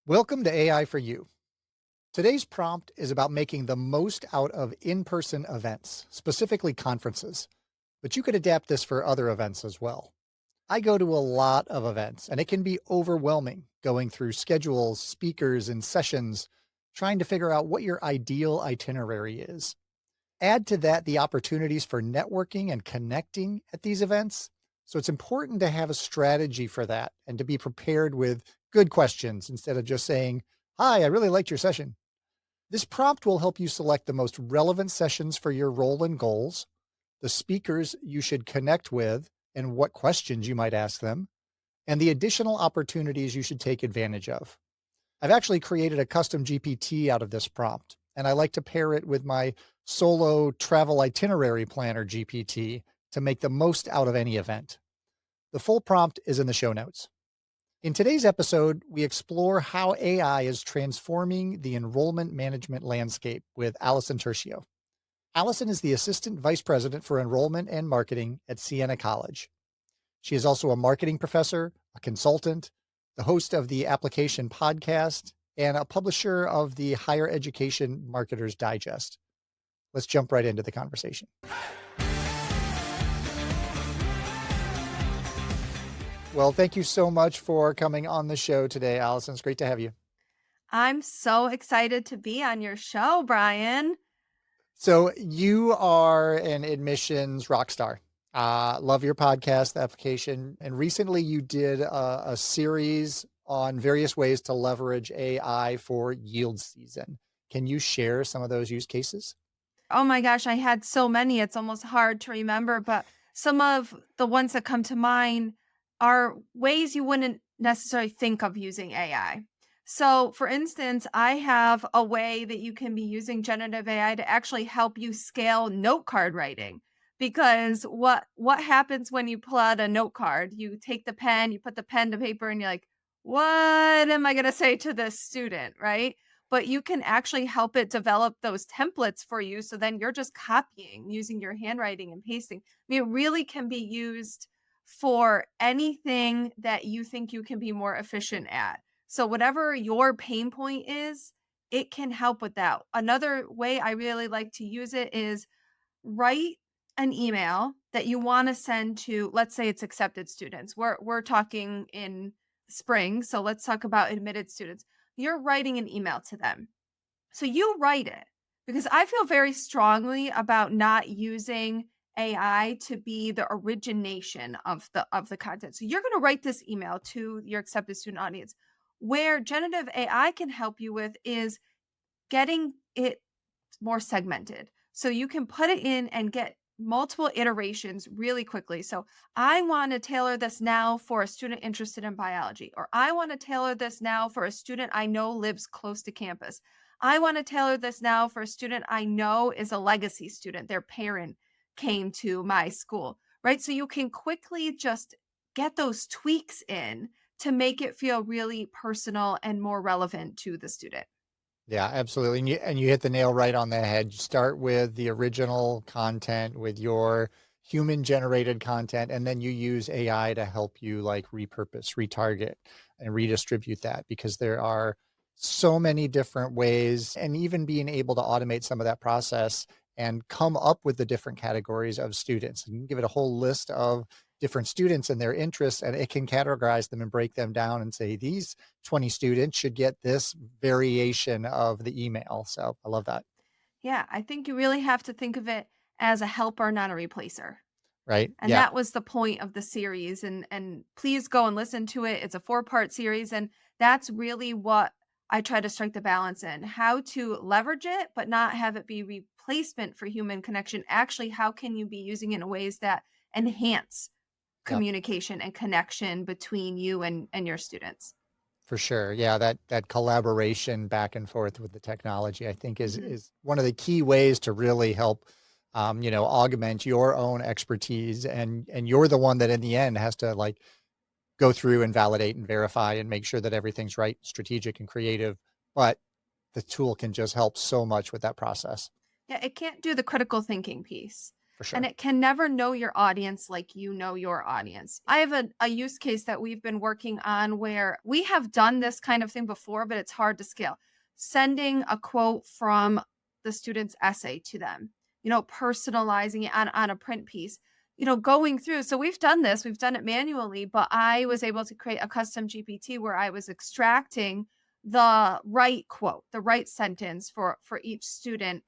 Welcome to AI for You. Today's prompt is about making the most out of in person events, specifically conferences, but you could adapt this for other events as well. I go to a lot of events, and it can be overwhelming going through schedules, speakers, and sessions, trying to figure out what your ideal itinerary is. Add to that the opportunities for networking and connecting at these events. So it's important to have a strategy for that and to be prepared with good questions instead of just saying, "Hi, I really liked your session." This prompt will help you select the most relevant sessions for your role and goals, the speakers you should connect with, and what questions you might ask them, and the additional opportunities you should take advantage of. I've actually created a custom GPT out of this prompt, and I like to pair it with my solo travel itinerary planner GPT to make the most out of any event. The full prompt is in the show notes. In today's episode, we explore how AI is transforming the enrollment management landscape with Allison Turcio. Allison is the Assistant Vice President for Enrollment and Marketing at Siena College. She is also a marketing professor, a consultant, the host of the Application Podcast, and a publisher of the Higher Education Marketers Digest. Let's jump right into the conversation. Well, thank you so much for coming on the show today, Allison. It's great to have you. I'm so excited to be on your show, Brian. So, you are an admissions rock star. Love your podcast, The Application. And recently you did a series on various ways to leverage AI for yield season. Can you share some of those use cases? Oh my gosh, I had so many, it's almost hard to remember, but some of the ones that come to mind are ways you wouldn't necessarily think of using AI. So, for instance, I have a way that you can be using generative AI to actually help you scale note card writing. Because what happens when you pull out a note card? You take the pen, you put the pen to paper, and you're like, what am I going to say to this student? Right. But you can actually help it develop those templates for you. So then you're just copying using your handwriting and pasting. I mean, it really can be used for anything that you think you can be more efficient at. So, whatever your pain point is, it can help with that. Another way I really like to use it is write an email that you want to send to, let's say it's accepted students. We're talking in spring, so let's talk about admitted students. You're writing an email to them. So you write it because I feel very strongly about not using AI to be the origination of the content. So you're going to write this email to your accepted student audience. Where generative AI can help you with is getting it more segmented. So you can put it in and get multiple iterations really quickly. So I want to tailor this now for a student interested in biology, or I want to tailor this now for a student I know lives close to campus. I want to tailor this now for a student I know is a legacy student. Their parent came to my school, right? So you can quickly just get those tweaks in to make it feel really personal and more relevant to the student. Yeah, absolutely. And you hit the nail right on the head. You start with the original content with your human generated content, and then you use AI to help you like repurpose, retarget, and redistribute that because there are so many different ways, and even being able to automate some of that process and come up with the different categories of students. You can give it a whole list of different students and their interests, and it can categorize them and break them down and say, these 20 students should get this variation of the email. So I love that. Yeah, I think you really have to think of it as a helper, not a replacer. Right. And Yeah. that was the point of the series, and please go and listen to it. It's a 4-part series, and that's really what I try to strike the balance in. How to leverage it, but not have it be replacement for human connection. Actually, how can you be using it in ways that enhance Yeah. communication and connection between you and your students? For sure. Yeah, that collaboration back and forth with the technology, I think Mhm. is one of the key ways to really help augment your own expertise, and you're the one that in the end has to like go through and validate and verify and make sure that everything's right, strategic and creative. But the tool can just help so much with that process. Yeah, it can't do the critical thinking piece. For And sure. it can never know your audience like you know your audience. I have a use case that we've been working on where we have done this kind of thing before, but it's hard to scale. Sending a quote from the student's essay to them, personalizing it on a print piece, going through. So we've done this, we've done it manually, but I was able to create a custom GPT where I was extracting the right quote, the right sentence for each student.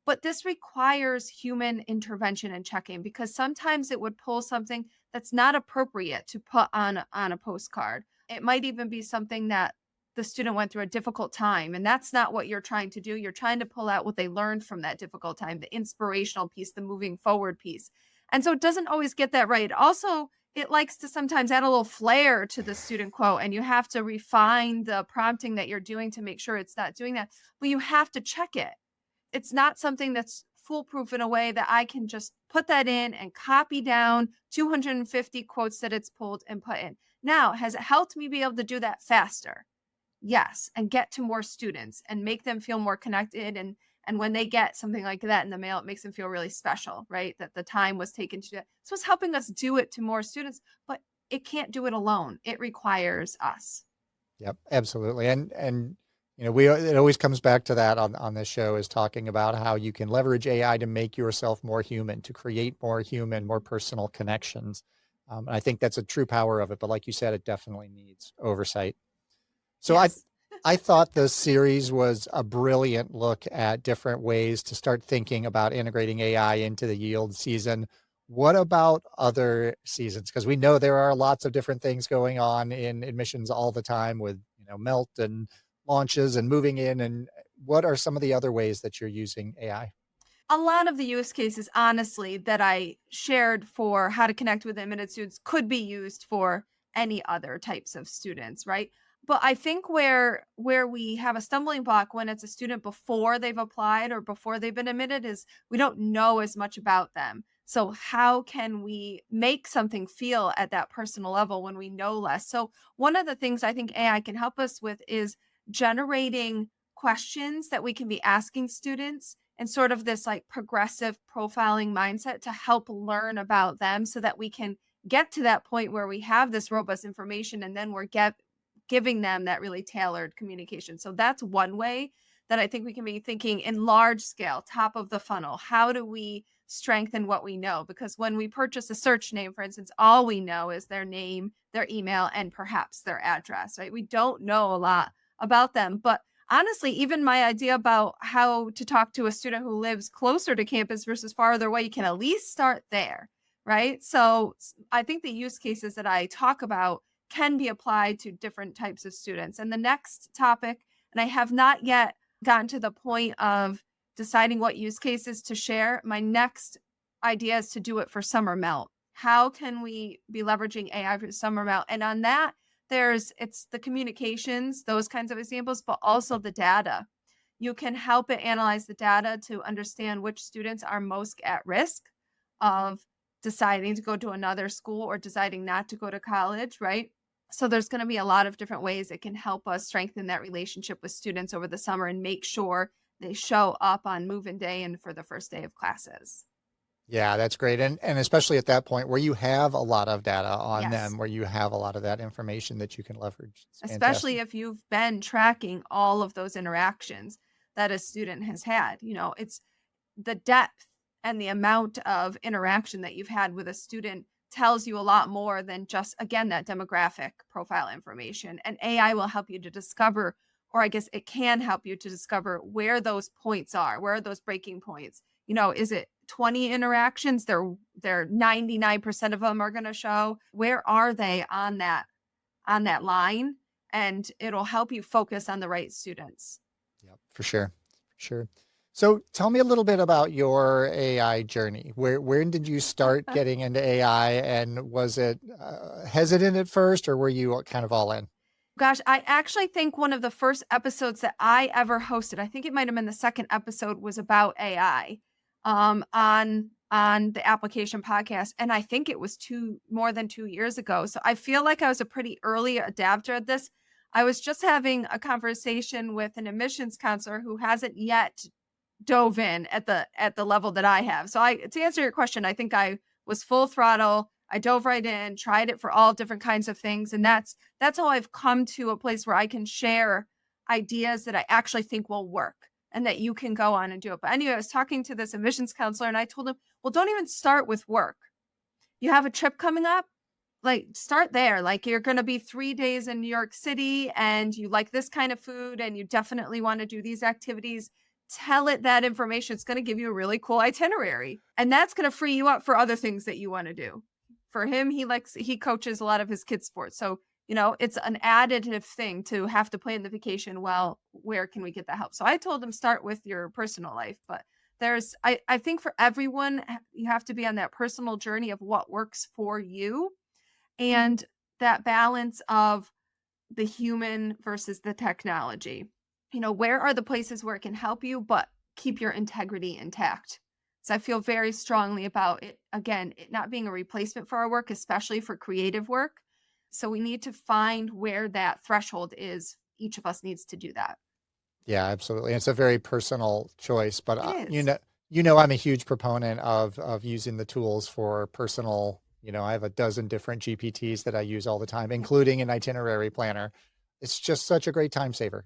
But this requires human intervention and checking, because sometimes it would pull something that's not appropriate to put on a postcard. It might even be something that the student went through a difficult time, and that's not what you're trying to do. You're trying to pull out what they learned from that difficult time, the inspirational piece, the moving forward piece. And so it doesn't always get that right. Also, it likes to sometimes add a little flair to the student quote, and you have to refine the prompting that you're doing to make sure it's not doing that. But you have to check it. It's not something that's foolproof in a way that I can just put that in and copy down 250 quotes that it's pulled and put in. Now, has it helped me be able to do that faster? Yes, and get to more students and make them feel more connected, and when they get something like that in the mail, it makes them feel really special, right? That the time was taken to do it. So it's helping us do it to more students, but it can't do it alone. It requires us. Yep, absolutely. And we it always comes back to that on this show, is talking about how you can leverage AI to make yourself more human, to create more human, more personal connections. And I think that's a true power of it. But like you said, it definitely needs oversight. So Yes. I thought the series was a brilliant look at different ways to start thinking about integrating AI into the yield season. What about other seasons? Because we know there are lots of different things going on in admissions all the time with, melt and launches and moving in. And what are some of the other ways that you're using AI? A lot of the use cases, honestly, that I shared for how to connect with admitted students could be used for any other types of students, right? But I think where we have a stumbling block when it's a student before they've applied or before they've been admitted is we don't know as much about them. So how can we make something feel at that personal level when we know less? So one of the things I think AI can help us with is generating questions that we can be asking students, and sort of this like progressive profiling mindset to help learn about them so that we can get to that point where we have this robust information, and then we're giving them that really tailored communication. So that's one way that I think we can be thinking in large scale, top of the funnel. How do we strengthen what we know? Because when we purchase a search name, for instance, all we know is their name, their email, and perhaps their address, right? We don't know a lot about them. But honestly, even my idea about how to talk to a student who lives closer to campus versus farther away, you can at least start there, right? So I think the use cases that I talk about can be applied to different types of students. And the next topic, and I have not yet gotten to the point of deciding what use cases to share. My next idea is to do it for summer melt. How can we be leveraging AI for summer melt? And on that, it's the communications, those kinds of examples, but also the data. You can help it analyze the data to understand which students are most at risk of deciding to go to another school or deciding not to go to college, right? So there's going to be a lot of different ways it can help us strengthen that relationship with students over the summer and make sure they show up on move-in day and for the first day of classes. Yeah, that's great. And especially at that point where you have a lot of data on Yes. them, where you have a lot of that information that you can leverage. It's Especially fantastic. if you've been tracking all of those interactions that a student has had. It's the depth and the amount of interaction that you've had with a student tells you a lot more than just, again, that demographic profile information. And AI will help you to discover, or I guess it can help you to discover where those points are. Where are those breaking points? Is it 20 interactions? They're 99% of them are going to show. Where are they on that line? And it'll help you focus on the right students. Yep, for sure. For sure. So tell me a little bit about your AI journey. Where did you start getting into AI, and was it hesitant at first, or were you kind of all in? Gosh, I actually think one of the first episodes that I ever hosted, I think it might have been the second episode, was about AI on the application podcast. And I think it was more than 2 years ago. So I feel like I was a pretty early adapter at this. I was just having a conversation with an admissions counselor who hasn't yet dove in at the level that I have. So to answer your question, I think I was full throttle. I dove right in, tried it for all different kinds of things. And that's how I've come to a place where I can share ideas that I actually think will work and that you can go on and do it. But anyway, I was talking to this admissions counselor and I told him, well, don't even start with work. You have a trip coming up, like start there. Like you're going to be 3 days in New York City and you like this kind of food and you definitely want to do these activities. Tell it that information. It's going to give you a really cool itinerary and that's going to free you up for other things that you want to do. For him, he coaches a lot of his kids' sports. So, it's an additive thing to have to plan the vacation. Well, where can we get the help? So I told him start with your personal life, but I think for everyone, you have to be on that personal journey of what works for you and that balance of the human versus the technology. Where are the places where it can help you, but keep your integrity intact? So I feel very strongly about it, again, it not being a replacement for our work, especially for creative work. So we need to find where that threshold is. Each of us needs to do that. Yeah, absolutely. It's a very personal choice, but It you is. know, I'm a huge proponent of using the tools for personal. I have a dozen different GPTs that I use all the time, including an itinerary planner. It's just such a great time saver.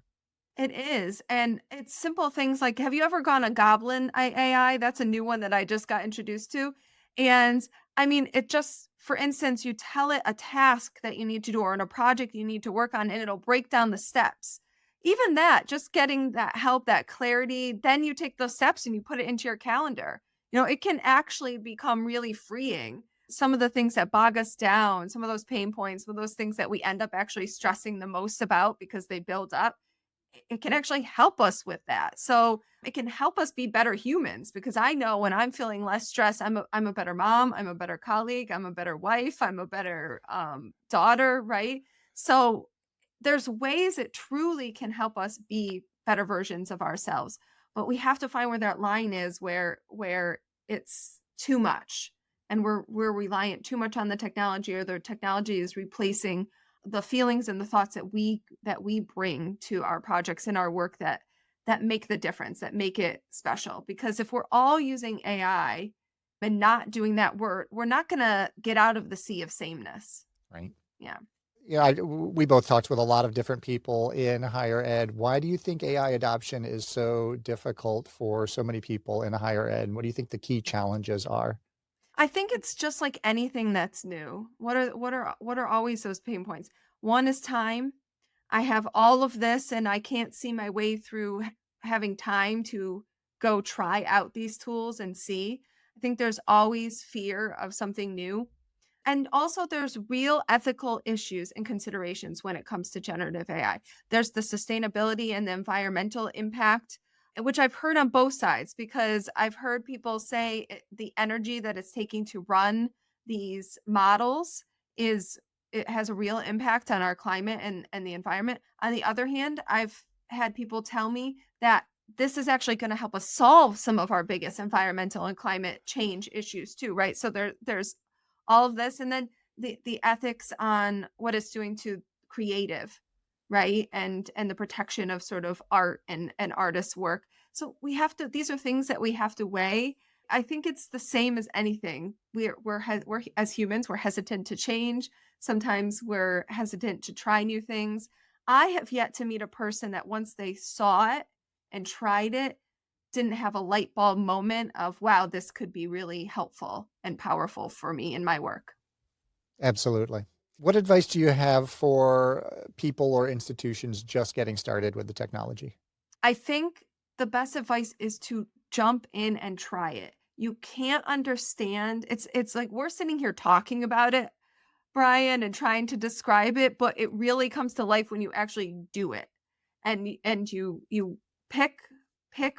It is. And it's simple things like, have you ever gone on Goblin AI? That's a new one that I just got introduced to. And I mean, it just, for instance, you tell it a task that you need to do or in a project you need to work on, and it'll break down the steps. Even that, just getting that help, that clarity, then you take those steps and you put it into your calendar. It can actually become really freeing. Some of the things that bog us down, some of those pain points, some of those things that we end up actually stressing the most about because they build up, it can actually help us with that. So it can help us be better humans because I know when I'm feeling less stressed, I'm a better mom, I'm a better colleague, I'm a better wife, I'm a better daughter, right? So there's ways it truly can help us be better versions of ourselves, but we have to find where that line is where it's too much and we're reliant too much on the technology, or the technology is replacing the feelings and the thoughts that we bring to our projects and our work that make the difference, that make it special. Because if we're all using AI and not doing that, we're not going to get out of the sea of sameness. Right. Yeah. Yeah, we both talked with a lot of different people in higher ed. Why do you think AI adoption is so difficult for so many people in higher ed? What do you think the key challenges are? I think it's just like anything that's new. What are always those pain points? One is time. I have all of this and I can't see my way through having time to go try out these tools and see. I think there's always fear of something new. And also, there's real ethical issues and considerations when it comes to generative AI. There's the sustainability and the environmental impact, which I've heard on both sides, because I've heard people say the energy that it's taking to run these models it has a real impact on our climate and the environment. On the other hand, I've had people tell me that this is actually going to help us solve some of our biggest environmental and climate change issues too, right? So there's all of this, and then the ethics on what it's doing to creative, right, and the protection of sort of art and artists' work. So we have to, these are things that we have to weigh. I think it's the same as anything. We're as humans, we're hesitant to change. Sometimes we're hesitant to try new things. I have yet to meet a person that once they saw it and tried it didn't have a light bulb moment of, wow, this could be really helpful and powerful for me in my work. Absolutely. What advice do you have for people or institutions just getting started with the technology? I think the best advice is to jump in and try it. You can't understand. It's like we're sitting here talking about it, Brian, and trying to describe it, but it really comes to life when you actually do it. And you pick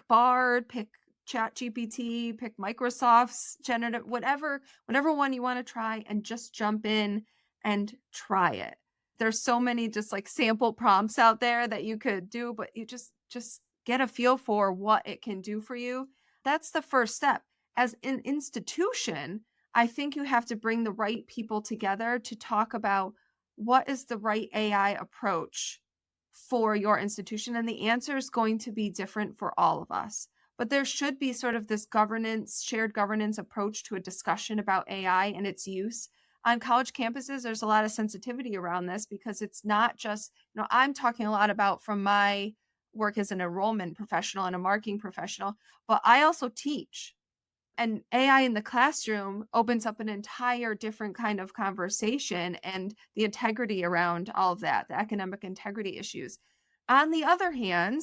Bard, pick Chat GPT, pick Microsoft's generative, whatever one you want to try, and just jump in and try it. There's so many just like sample prompts out there that you could do, but you just get a feel for what it can do for you. That's the first step. As an institution, I think you have to bring the right people together to talk about what is the right AI approach for your institution. And the answer is going to be different for all of us. but there should be sort of this governance, shared governance approach to a discussion about AI and its use. On college campuses, there's a lot of sensitivity around this because it's not just, I'm talking a lot about from my work as an enrollment professional and a marketing professional, but I also teach. And AI in the classroom opens up an entire different kind of conversation and the integrity around all of that, the academic integrity issues. On the other hand,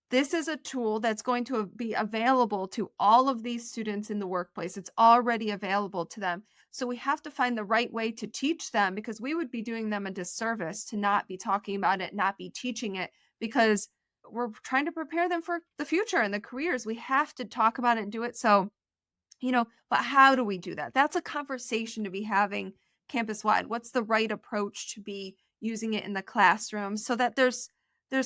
this is a tool that's going to be available to all of these students in the workplace. It's already available to them. So we have to find the right way to teach them, because we would be doing them a disservice to not be talking about it, not be teaching it, because we're trying to prepare them for the future and the careers. We have to talk about it and do it. So, but how do we do that? That's a conversation to be having campus wide. What's the right approach to be using it in the classroom so that there's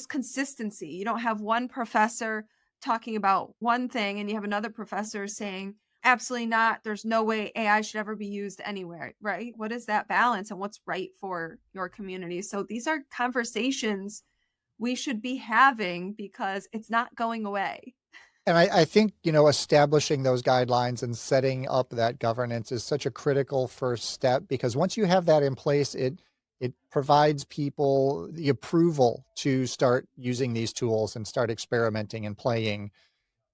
consistency. You don't have one professor talking about one thing and you have another professor saying, absolutely not. There's no way AI should ever be used anywhere, right? What is that balance and what's right for your community? So these are conversations we should be having because it's not going away. And I think, establishing those guidelines and setting up that governance is such a critical first step, because once you have that in place, it provides people the approval to start using these tools and start experimenting and playing,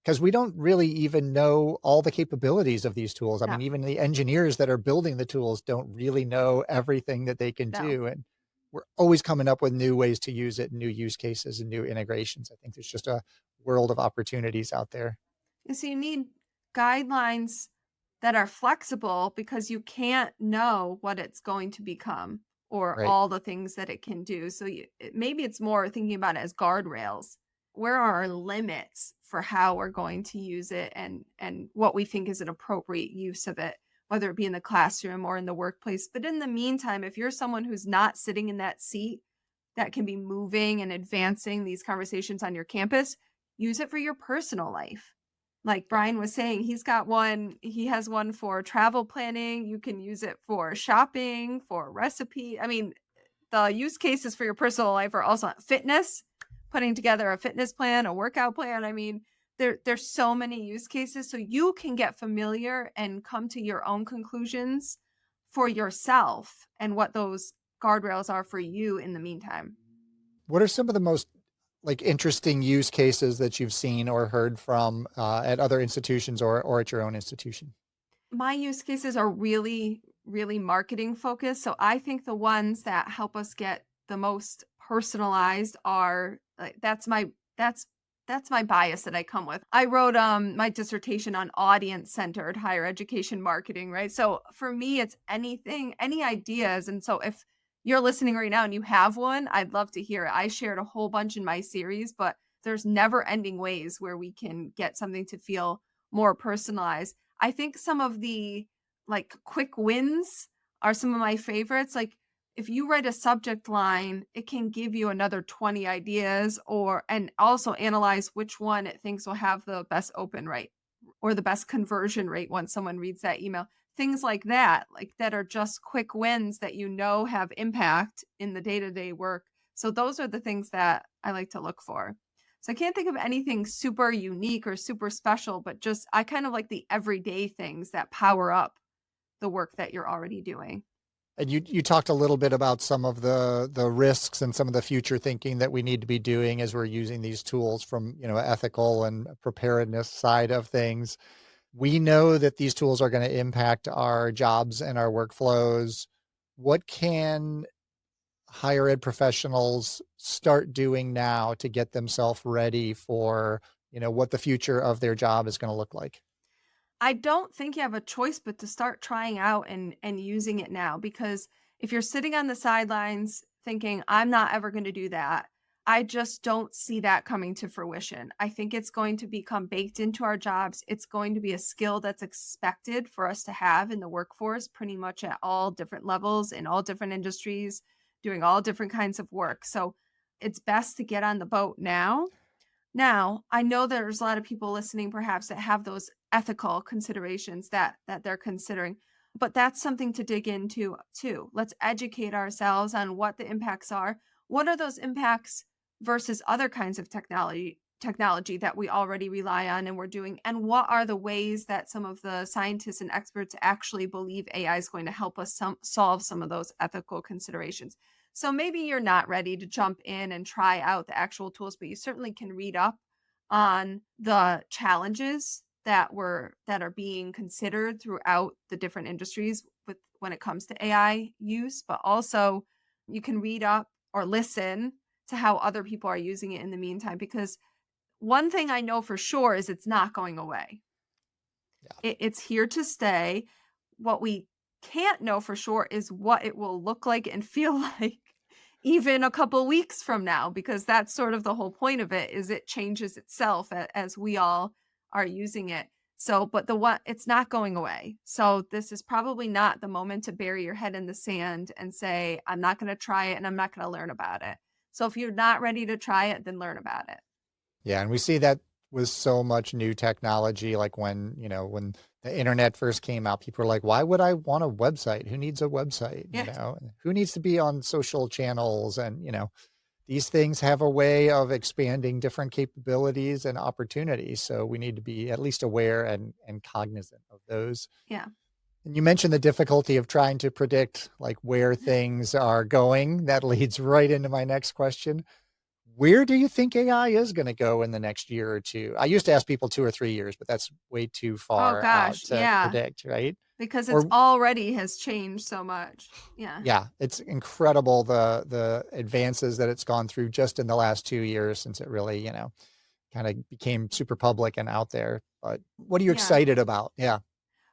because we don't really even know all the capabilities of these tools. I No, mean, even the engineers that are building the tools don't really know everything that they can no. do. And we're always coming up with new ways to use it, new use cases and new integrations. I think there's just a world of opportunities out there. And so you need guidelines that are flexible because you can't know what it's going to become or Right. all the things that it can do. So maybe it's more thinking about it as guardrails. Where are our limits for how we're going to use it and what we think is an appropriate use of it, whether it be in the classroom or in the workplace. But in the meantime, if you're someone who's not sitting in that seat that can be moving and advancing these conversations on your campus, use it for your personal life. Like Brian was saying, he has one for travel planning. You can use it for shopping, for recipe. I mean, the use cases for your personal life are also fitness, putting together a fitness plan, a workout plan. I mean, there's so many use cases. So you can get familiar and come to your own conclusions for yourself and what those guardrails are for you in the meantime. What are some of the most interesting use cases that you've seen or heard from at other institutions or at your own institution? My use cases are really, really marketing focused. So I think the ones that help us get the most personalized are like that's my bias that I come with. I wrote my dissertation on audience centered higher education marketing, right? So for me it's anything, any ideas. And so if you're listening right now and you have one, I'd love to hear it. I shared a whole bunch in my series, but there's never ending ways where we can get something to feel more personalized. I think some of the like quick wins are some of my favorites. Like if you write a subject line, it can give you another 20 ideas and also analyze which one it thinks will have the best open rate or the best conversion rate once someone reads that email. Things like that are just quick wins that have impact in the day-to-day work. So those are the things that I like to look for. So I can't think of anything super unique or super special, but just I kind of like the everyday things that power up the work that you're already doing. And you talked a little bit about some of the risks and some of the future thinking that we need to be doing as we're using these tools from, ethical and preparedness side of things. We know that these tools are going to impact our jobs and our workflows. What can higher ed professionals start doing now to get themselves ready for, what the future of their job is going to look like? I don't think you have a choice but to start trying out and using it now, because if you're sitting on the sidelines thinking I'm not ever going to do that, I just don't see that coming to fruition. I think it's going to become baked into our jobs. It's going to be a skill that's expected for us to have in the workforce pretty much at all different levels in all different industries, doing all different kinds of work. So it's best to get on the boat now. Now, I know there's a lot of people listening perhaps that have those ethical considerations that they're considering, but that's something to dig into too. Let's educate ourselves on what the impacts are. What are those impacts versus other kinds of technology that we already rely on and we're doing, and what are the ways that some of the scientists and experts actually believe AI is going to help us solve some of those ethical considerations. So maybe you're not ready to jump in and try out the actual tools, but you certainly can read up on the challenges that are being considered throughout the different industries with when it comes to AI use, but also you can read up or listen to how other people are using it in the meantime, because one thing I know for sure is it's not going away. Yeah. It's here to stay. What we can't know for sure is what it will look like and feel like even a couple weeks from now, because that's sort of the whole point of it, is it changes itself as we all are using it. So, but the one, it's not going away. So this is probably not the moment to bury your head in the sand and say, I'm not going to try it and I'm not going to learn about it. So if you're not ready to try it, then learn about it. Yeah, and we see that with so much new technology, like when the internet first came out, people were like, "Why would I want a website? Who needs a website?" Yeah. Who needs to be on social channels? And, these things have a way of expanding different capabilities and opportunities. So we need to be at least aware and cognizant of those. Yeah. And you mentioned the difficulty of trying to predict like where things are going. That leads right into my next question. Where do you think AI is gonna go in the next year or 2? I used to ask people 2 or 3 years, but that's way too Oh far out gosh. to Yeah. predict, right? Because it's Or already has changed so much. Yeah. yeah, it's incredible the advances that it's gone through just in the last 2 years since it really, kinda became super public and out there. But what are you Yeah. excited about? Yeah.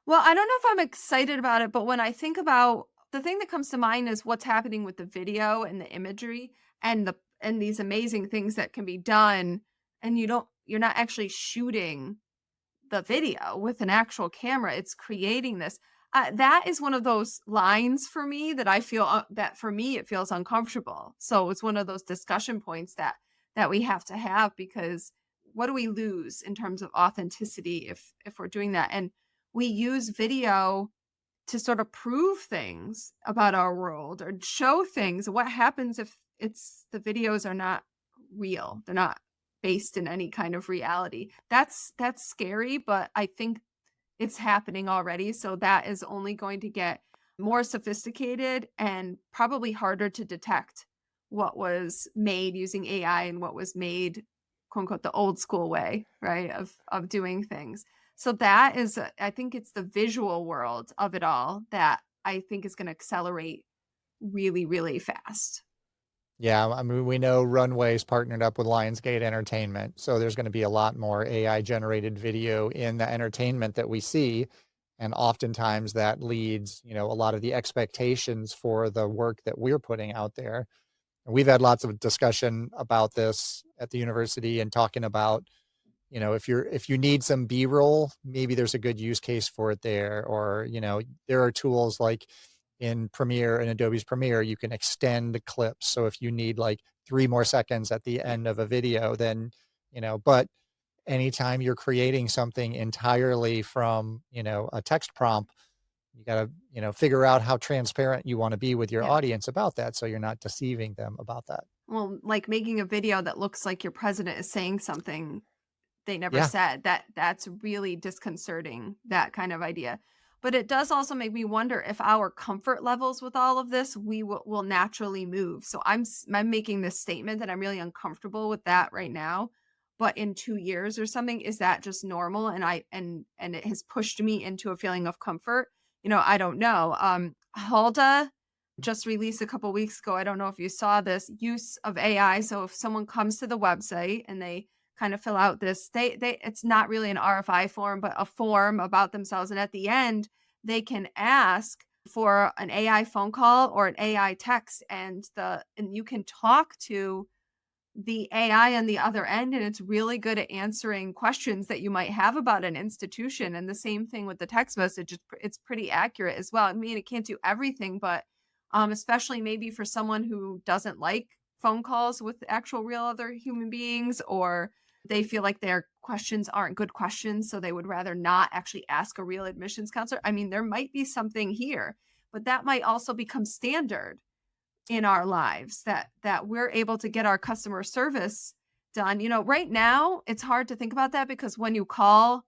Well, I don't know if I'm excited about it, but when I think about the thing that comes to mind is what's happening with the video and the imagery and these amazing things that can be done, and you're not actually shooting the video with an actual camera. It's creating this. That is one of those lines for me that I feel that for me it feels uncomfortable. So it's one of those discussion points that we have to have, because what do we lose in terms of authenticity if we're doing that? And we use video to sort of prove things about our world or show things. What happens if the videos are not real? They're not based in any kind of reality. That's scary, but I think it's happening already. So that is only going to get more sophisticated and probably harder to detect what was made using AI and what was made, quote unquote, the old school way, right? Of doing things. So that is, I think it's the visual world of it all that I think is going to accelerate really, really fast. Yeah, I mean, we know Runway's partnered up with Lionsgate Entertainment, so there's gonna be a lot more AI-generated video in the entertainment that we see, and oftentimes that leads, a lot of the expectations for the work that we're putting out there. And we've had lots of discussion about this at the university and talking about, if you need some B-roll, maybe there's a good use case for it there, or, there are tools like in Premiere and Adobe's Premiere, you can extend clips. So if you need like 3 more seconds at the end of a video, then, but anytime you're creating something entirely from, a text prompt, you gotta, figure out how transparent you wanna be with your Yeah. audience about that, so you're not deceiving them about that. Well, like making a video that looks like your president is saying something they never Yeah. said. That's really disconcerting, that kind of idea. But it does also make me wonder if our comfort levels with all of this, we will naturally move. So I'm making this statement that I'm really uncomfortable with that right now. But in 2 years or something, is that just normal? And it has pushed me into a feeling of comfort. I don't know. Halda just released a couple weeks ago. I don't know if you saw this use of AI. So if someone comes to the website and they kind of fill out this, they it's not really an RFI form, but a form about themselves, and at the end they can ask for an AI phone call or an AI text, and you can talk to the AI on the other end, and it's really good at answering questions that you might have about an institution. And the same thing with the text message, it's pretty accurate as well. I mean, it can't do everything, but especially maybe for someone who doesn't like phone calls with actual real other human beings, or they feel like their questions aren't good questions, so they would rather not actually ask a real admissions counselor. I mean, there might be something here, but that might also become standard in our lives, that we're able to get our customer service done. Right now, it's hard to think about that because when you call,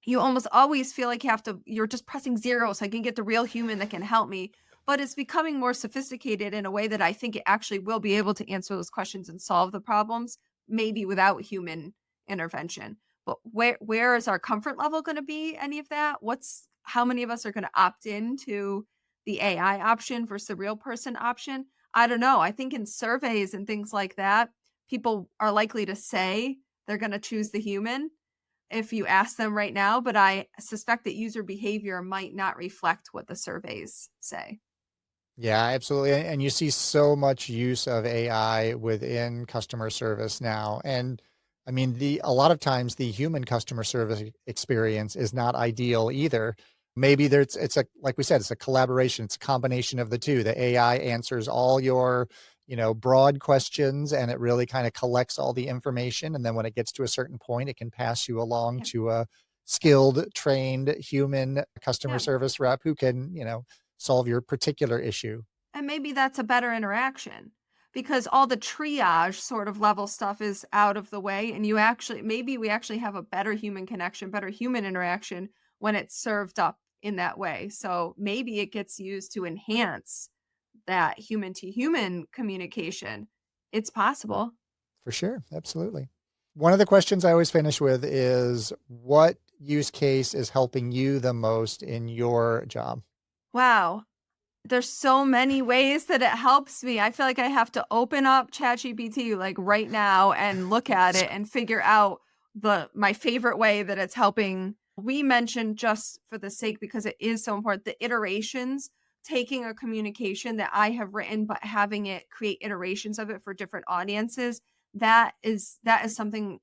you almost always feel like you're just pressing 0 so I can get the real human that can help me. But it's becoming more sophisticated in a way that I think it actually will be able to answer those questions and solve the problems, maybe without human intervention. But where is our comfort level going to be? Any of that? How many of us are going to opt in to the AI option versus the real person option? I don't know. I think in surveys and things like that, people are likely to say they're going to choose the human if you ask them right now, but I suspect that user behavior might not reflect what the surveys say. Yeah, absolutely. And you see so much use of AI within customer service now. And I mean, a lot of times the human customer service experience is not ideal either. Maybe it's a, like we said, it's a collaboration, it's a combination of the two. The AI answers all your, broad questions, and it really kind of collects all the information. And then when it gets to a certain point, it can pass you along Yeah. to a skilled, trained human customer Yeah. service rep who can, solve your particular issue. And maybe that's a better interaction because all the triage sort of level stuff is out of the way. And maybe we actually have a better human connection, better human interaction when it's served up in that way. So maybe it gets used to enhance that human to human communication. It's possible. For sure. Absolutely. One of the questions I always finish with is, what use case is helping you the most in your job? Wow. There's so many ways that it helps me. I feel like I have to open up ChatGPT like right now and look at it and figure out my favorite way that it's helping. We mentioned, just for the sake, because it is so important, the iterations, taking a communication that I have written but having it create iterations of it for different audiences. That is something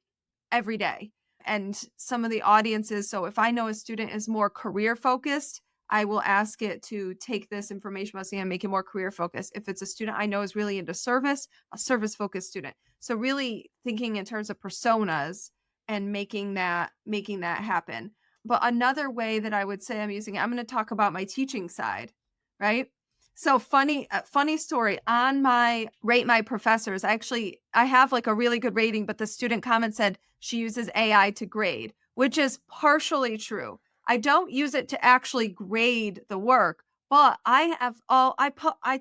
every day. And some of the audiences, so if I know a student is more career focused, I will ask it to take this information about and make it more career focused. If it's a student I know is really into service, a service focused student. So really thinking in terms of personas and making that happen. But another way that I would say I'm using it, I'm going to talk about my teaching side, right? So funny story on my rate my professors. I have like a really good rating, but the student comment said she uses AI to grade, which is partially true. I don't use it to actually grade the work, but I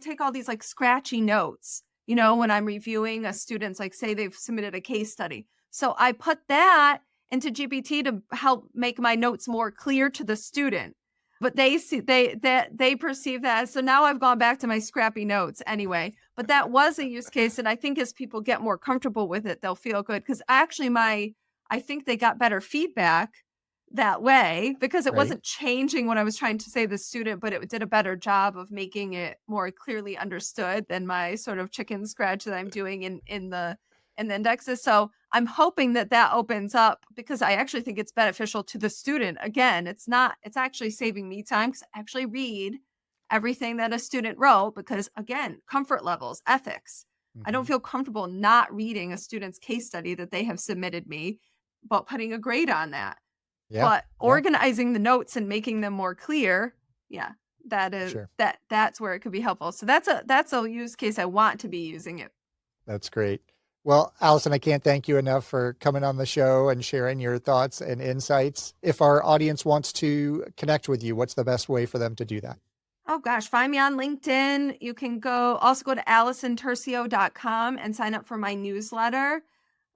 take all these like scratchy notes, when I'm reviewing a student's, like say they've submitted a case study. So I put that into GPT to help make my notes more clear to the student. But they perceive that. So now I've gone back to my scrappy notes anyway. But that was a use case. And I think as people get more comfortable with it, they'll feel good. Because actually I think they got better feedback that way because it Right. wasn't changing what I was trying to say to the student, but it did a better job of making it more clearly understood than my sort of chicken scratch that I'm doing in the indexes. So I'm hoping that opens up because I actually think it's beneficial to the student. Again, it's actually saving me time because I actually read everything that a student wrote because, again, comfort levels, ethics. I don't Mhm. feel comfortable not reading a student's case study that they have submitted me, but putting a grade on that. Yeah. But Yeah. organizing the notes and making them more clear, yeah, Sure. that's where it could be helpful. So that's a use case I want to be using it. That's great. Well, Allison, I can't thank you enough for coming on the show and sharing your thoughts and insights. If our audience wants to connect with you, what's the best way for them to do that? Oh gosh, find me on LinkedIn. You can also go to allisonturcio.com and sign up for my newsletter.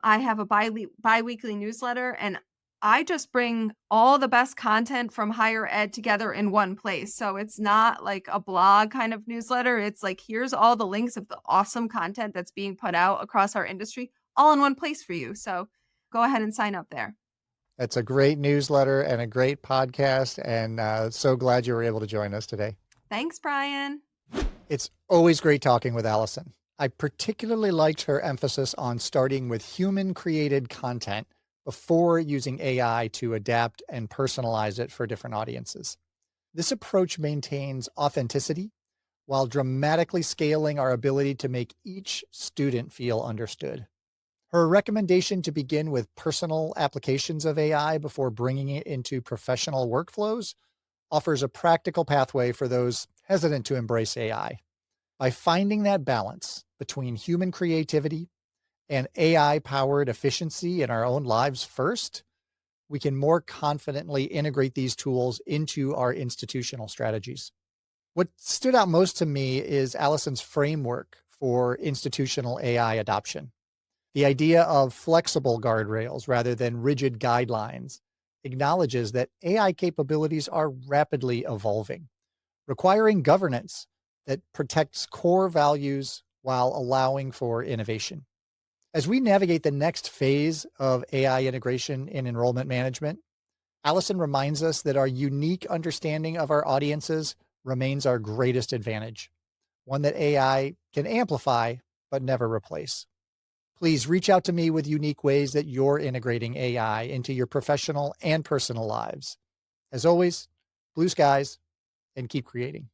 I have a bi-weekly newsletter, and I just bring all the best content from higher ed together in one place. So it's not like a blog kind of newsletter. It's like, here's all the links of the awesome content that's being put out across our industry all in one place for you. So go ahead and sign up there. It's a great newsletter and a great podcast, and so glad you were able to join us today. Thanks, Brian. It's always great talking with Allison. I particularly liked her emphasis on starting with human created content before using AI to adapt and personalize it for different audiences. This approach maintains authenticity while dramatically scaling our ability to make each student feel understood. Her recommendation to begin with personal applications of AI before bringing it into professional workflows offers a practical pathway for those hesitant to embrace AI. By finding that balance between human creativity and AI powered efficiency in our own lives first, we can more confidently integrate these tools into our institutional strategies. What stood out most to me is Allison's framework for institutional AI adoption. The idea of flexible guardrails rather than rigid guidelines acknowledges that AI capabilities are rapidly evolving, requiring governance that protects core values while allowing for innovation. As we navigate the next phase of AI integration in enrollment management, Allison reminds us that our unique understanding of our audiences remains our greatest advantage, one that AI can amplify but never replace. Please reach out to me with unique ways that you're integrating AI into your professional and personal lives. As always, blue skies and keep creating.